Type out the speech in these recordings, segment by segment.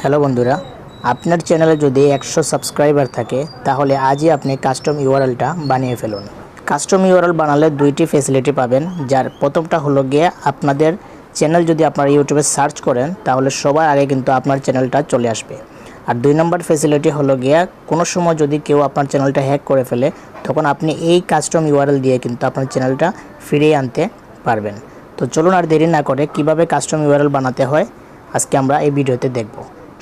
Hello বন্ধুরা, আপনার চ্যানেলে যদি 100 সাবস্ক্রাইবার থাকে তাহলে আজই আপনি কাস্টম ইউআরএলটা বানিয়ে ফেলুন। কাস্টম ইউআরএল বানালে দুইটি ফ্যাসিলিটি পাবেন, যার প্রথমটা হলো গিয়ে আপনাদের চ্যানেল যদি আপনারা ইউটিউবে সার্চ করেন তাহলে সবার আগে কিন্তু আপনার চ্যানেলটা চলে আসবে। আর 2 নম্বর ফ্যাসিলিটি হলো গিয়ে কোনো সময় যদি কেউ আপনার চ্যানেলটা হ্যাক করে ফেলে তখন আপনি এই কাস্টম ইউআরএল দিয়ে কিন্তু আপনার চ্যানেলটা ফিরিয়ে আনতে পারবেন। তো চলুন আর দেরি না করে কিভাবে কাস্টম ইউআরএল বানাতে হয় আজকে আমরা এই ভিডিওতে দেখব।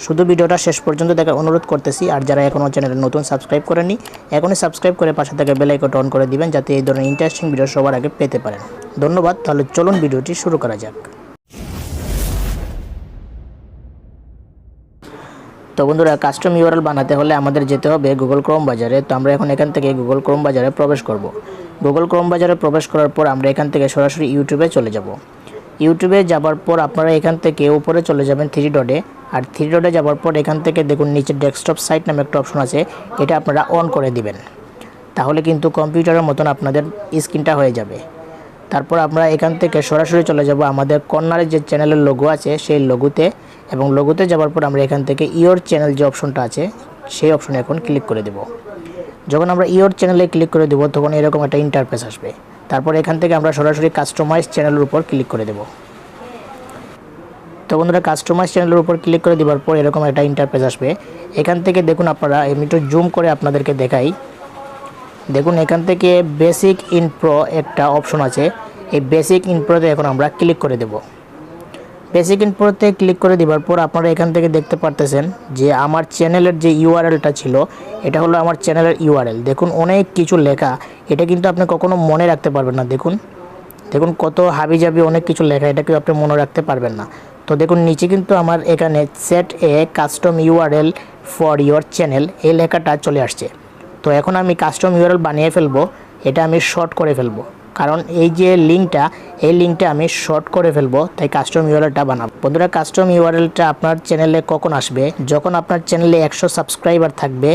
শুধু ভিডিওটা শেষ পর্যন্ত দেখার অনুরোধ করতেছি। আর যারা এখনও চ্যানেলে নতুন সাবস্ক্রাইব করেননি এখনই সাবস্ক্রাইব করে পাশে থেকে বেল আইকনটা অন করে দিবেন যাতে এই ধরনের ইন্টারেস্টিং ভিডিও সবার আগে পেতে পারেন। ধন্যবাদ। তাহলে চলুন ভিডিওটি শুরু করা যাক। তো বন্ধুরা, কাস্টম ইউআরএল বানাতে হলে আমাদের যেতে হবে গুগল ক্রোম বাজারে। তো আমরা এখন এখান থেকে গুগল ক্রোম বাজারে প্রবেশ করব। গুগল ক্রোম বাজারে প্রবেশ করার পর আমরা এখান থেকে সরাসরি ইউটিউবে চলে যাব। ইউটিউবে যাবার পর আপনারা এখান থেকে উপরে চলে যাবেন 3 ডটে। আর 3 ডটে যাবার পর এখান থেকে দেখুন নিচে ডেস্কটপ সাইট নামে একটা অপশন আছে, এটা আপনারা অন করে দিবেন। তাহলে কিন্তু কম্পিউটারের মতন আপনাদের স্ক্রিনটা হয়ে যাবে। তারপর আমরা এখান থেকে সরাসরি চলে যাব আমাদের কর্নারে যে চ্যানেলের লোগো আছে সেই লোগোতে, এবং লোগোতে যাবার পর আমরা এখান থেকে ইওর চ্যানেল যে অপশনটা আছে সেই অপশনে এখন ক্লিক করে দেব। যখন আমরা ইওর চ্যানেলে ক্লিক করে দেব তখন এরকম একটা ইন্টারফেস আসবে। তারপর এখান থেকে আমরা সরাসরি কাস্টমাইজ চ্যানেলের উপর ক্লিক করে দেব। তো বন্ধুরা, কাস্টমাইজ চ্যানেলের উপর ক্লিক করে দেওয়ার পর এরকম একটা ইন্টারফেস আসবে। এখান থেকে দেখুন আপনারা, আমি একটু জুম করে আপনাদেরকে দেখাই। দেখুন এখান থেকে বেসিক ইন প্রো একটা অপশন আছে, এই বেসিক ইন প্রোতে এখন আমরা ক্লিক করে দেব। বেসিক ইন প্রোতে ক্লিক করে দেওয়ার পর আপনারা এখান থেকে দেখতে পারতেছেন যে আমার চ্যানেলের যে ইউআরএলটা ছিল এটা হলো আমার চ্যানেলের ইউআরএল। দেখুন অনেক কিছু লেখা, এটা কিন্তু আপনি কখনো মনে রাখতে পারবেন না। দেখুন কত হাবিজাবি অনেক কিছু লেখা, এটা কেউ আপনি মনে রাখতে পারবেন না। তো দেখুন নিচে কিন্তু আমার এখানে set A custom URL for your channel এই লেখাটা চলে আসছে। তো এখন আমি কাস্টম ইউআরএল বানিয়ে ফেলবো, এটা আমি শর্ট করে ফেলবো, কারণ এই যে লিঙ্কটা আমি শর্ট করে ফেলবো, তাই কাস্টম ইউআরএলটা বানাবো। বন্ধুরা, কাস্টম ইউআরএলটা আপনার চ্যানেলে কখন আসবে? যখন আপনার চ্যানেলে 100 সাবস্ক্রাইবার থাকবে।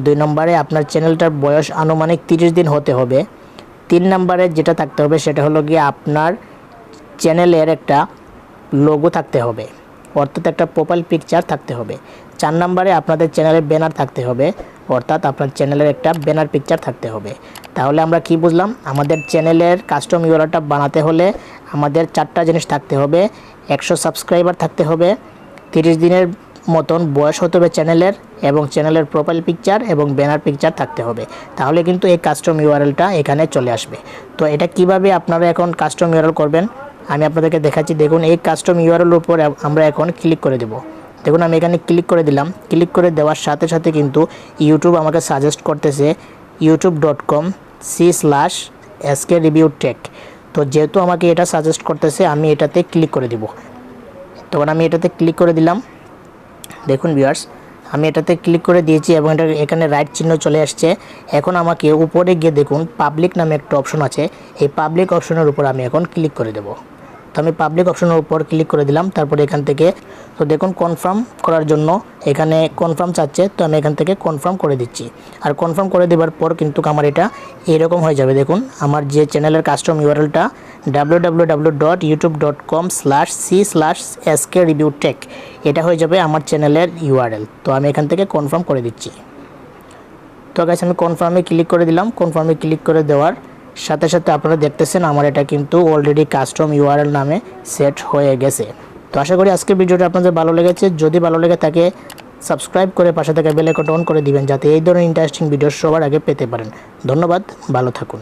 2 নম্বরে আপনার চ্যানেলটার বয়স আনুমানিক 30 দিন হতে হবে। 3 নম্বরে যেটা থাকতে হবে সেটা হলো গিয়ে আপনার চ্যানেলের একটা লোগো থাকতে হবে, অর্থাৎ একটা প্রোফাইল পিকচার থাকতে হবে। 4 নম্বরে আপনাদের চ্যানেলের ব্যানার থাকতে হবে, অর্থাৎ আপনার চ্যানেলের একটা ব্যানার পিকচার থাকতে হবে। তাহলে আমরা কি বুঝলাম? আমাদের চ্যানেলের কাস্টম ইউআরএলটা বানাতে হলে আমাদের 4টা জিনিস থাকতে হবে। 100 সাবস্ক্রাইবার থাকতে হবে, 30 দিনের মতন বয়স হতে হবে চ্যানেলের, এবং চ্যানেলের প্রোফাইল পিকচার এবং ব্যানার পিকচার থাকতে হবে। তাহলে কিন্তু এই কাস্টম ইউআরএলটা এখানে চলে আসবে। তো এটা কিভাবে আপনারা এখন কাস্টম ইউআরএল করবেন আমি আপনাদেরকে দেখাচ্ছি। দেখুন এই কাস্টম ইউআরএলের উপর আমরা এখন ক্লিক করে দেব। দেখুন আমি এখানে ক্লিক করে দিলাম। ক্লিক করে দেওয়ার সাথে সাথে কিন্তু ইউটিউব আমাকে সাজেস্ট করতেছে youtube.com/skreviewtech। তো যেহেতু আমাকে এটা সাজেস্ট করতেছে আমি এটাতে ক্লিক করে দিব। তখন আমি এটাতে ক্লিক করে দিলাম। দেখুন ভিউয়ার্স, আমি এটাতে ক্লিক করে দিয়েছি এবং এখানে রাইট চিহ্ন চলে আসছে। এখন আমাকে উপরে গিয়ে দেখুন পাবলিক নামে একটা অপশন আছে, এই পাবলিক অপশনের উপর আমি এখন ক্লিক করে দেব। তো আমি পাবলিক অপশনের উপর ক্লিক করে দিলাম। তারপরে এখান থেকে তো দেখুন কনফার্ম করার জন্য এখানে কনফার্ম চাচ্ছে, তো আমি এখান থেকে কনফার্ম করে দিচ্ছি। আর কনফার্ম করে দেওয়ার পর কিন্তু আমার এটা এরকম হয়ে যাবে। দেখুন আমার যে চ্যানেলের কাস্টম ইউআরএলটা www.youtube.com/c/skreviewtech এটা হয়ে যাবে আমার চ্যানেলের ইউআরএল। তো আমি এখান থেকে কনফার্ম করে দিচ্ছি। তো গাইস আমি কনফার্মে ক্লিক করে দিলাম। কনফার্মে ক্লিক করে দেওয়ার সাথে সাথে আপনারা দেখতেছেন আমার এটা কিন্তু অলরেডি কাস্টম ইউআরএল নামে সেট হয়ে গেছে। তো আশা করি আজকের ভিডিওটা আপনাদের ভালো লেগেছে। যদি ভালো লেগে থাকে সাবস্ক্রাইব করে পাশে থেকে বেল আইকনটা অন করে দিবেন যাতে এই ধরনের ইন্টারেস্টিং ভিডিও সবার আগে পেতে পারেন। ধন্যবাদ, ভালো থাকুন।